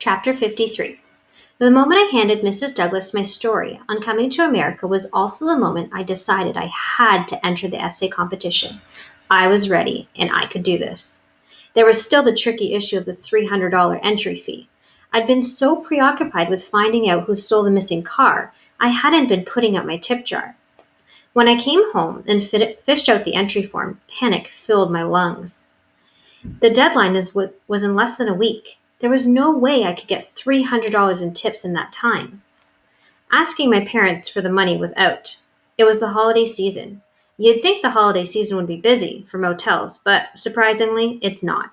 Chapter 53. The moment I handed Mrs. Douglas my story on coming to America was also the moment I decided I had to enter the essay competition. I was ready, and I could do this. There was still the tricky issue of the $300 entry fee. I'd been so preoccupied with finding out who stole the missing car, I hadn't been putting out my tip jar. When I came home and fished out the entry form, panic filled my lungs. The deadline was in less than a week. There was no way I could get $300 in tips in that time. Asking my parents for the money was out. It was the holiday season. You'd think the holiday season would be busy for motels, but surprisingly, it's not.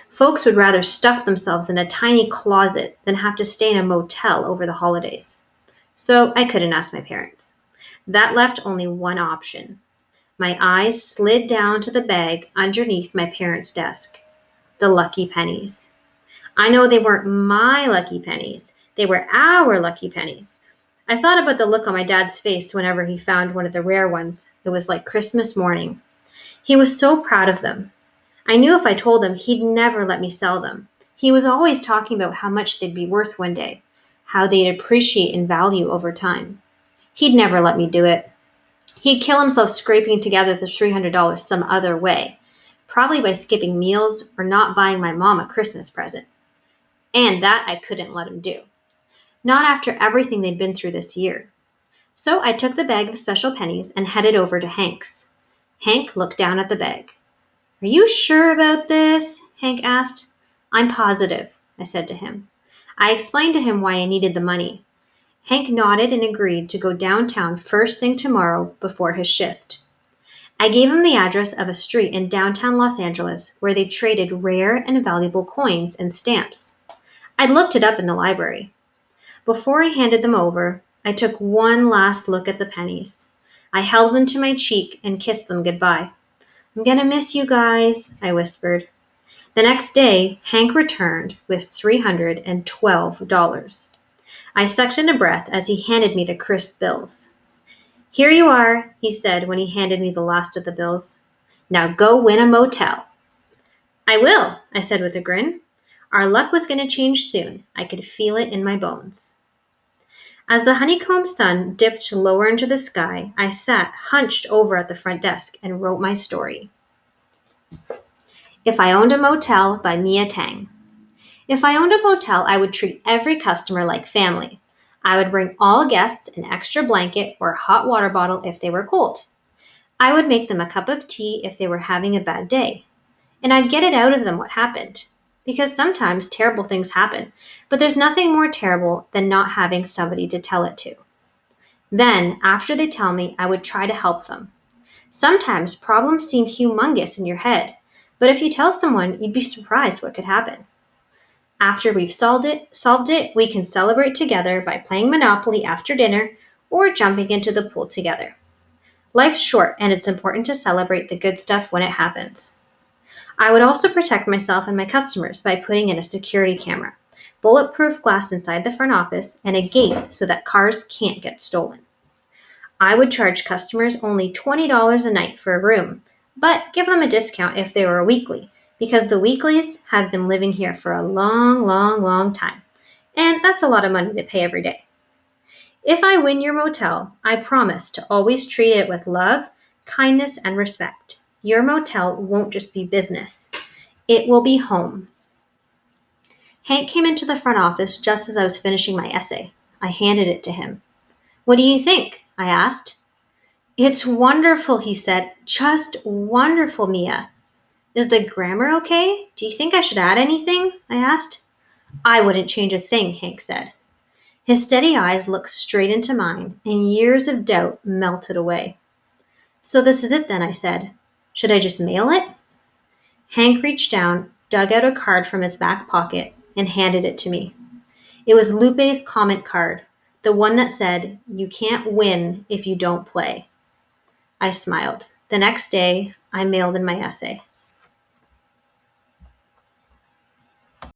Folks would rather stuff themselves in a tiny closet than have to stay in a motel over the holidays. So I couldn't ask my parents. That left only one option. My eyes slid down to the bag underneath my parents' desk. The lucky pennies. I know they weren't my lucky pennies. They were our lucky pennies. I thought about the look on my dad's face whenever he found one of the rare ones. It was like Christmas morning. He was so proud of them. I knew if I told him, he'd never let me sell them. He was always talking about how much they'd be worth one day, how they'd appreciate in value over time. He'd never let me do it. He'd kill himself scraping together the $300 some other way, probably by skipping meals or not buying my mom a Christmas present. And that I couldn't let him do. Not after everything they'd been through this year. So I took the bag of special pennies and headed over to Hank's. Hank looked down at the bag. "Are you sure about this?" Hank asked. "I'm positive," I said to him. I explained to him why I needed the money. Hank nodded and agreed to go downtown first thing tomorrow before his shift. I gave him the address of a street in downtown Los Angeles where they traded rare and valuable coins and stamps. I'd looked it up in the library. Before I handed them over, I took one last look at the pennies. I held them to my cheek and kissed them goodbye. "I'm gonna miss you guys," I whispered. The next day, Hank returned with $312. I sucked in a breath as he handed me the crisp bills. "Here you are," he said when he handed me the last of the bills. "Now go win a motel." "I will," I said with a grin. Our luck was going to change soon. I could feel it in my bones. As the honeycomb sun dipped lower into the sky, I sat hunched over at the front desk and wrote my story. If I Owned a Motel by Mia Tang. If I owned a motel, I would treat every customer like family. I would bring all guests an extra blanket or hot water bottle if they were cold. I would make them a cup of tea if they were having a bad day. And I'd get it out of them what happened. Because sometimes terrible things happen, but there's nothing more terrible than not having somebody to tell it to. Then, after they tell me, I would try to help them. Sometimes problems seem humongous in your head, but if you tell someone, you'd be surprised what could happen. After we've solved it, we can celebrate together by playing Monopoly after dinner or jumping into the pool together. Life's short, and it's important to celebrate the good stuff when it happens. I would also protect myself and my customers by putting in a security camera, bulletproof glass inside the front office, and a gate so that cars can't get stolen. I would charge customers only $20 a night for a room, but give them a discount if they were a weekly, because the weeklies have been living here for a long, long, long time, and that's a lot of money to pay every day. If I win your motel, I promise to always treat it with love, kindness, and respect. Your motel won't just be business. It will be home. Hank came into the front office just as I was finishing my essay. I handed it to him. "What do you think?" I asked. "It's wonderful," he said. "Just wonderful, Mia." "Is the grammar okay? Do you think I should add anything?" I asked. "I wouldn't change a thing," Hank said. His steady eyes looked straight into mine, and years of doubt melted away. "So this is it then," I said. "Should I just mail it?" Hank reached down, dug out a card from his back pocket, and handed it to me. It was Lupe's comment card, the one that said, "You can't win if you don't play." I smiled. The next day, I mailed in my essay.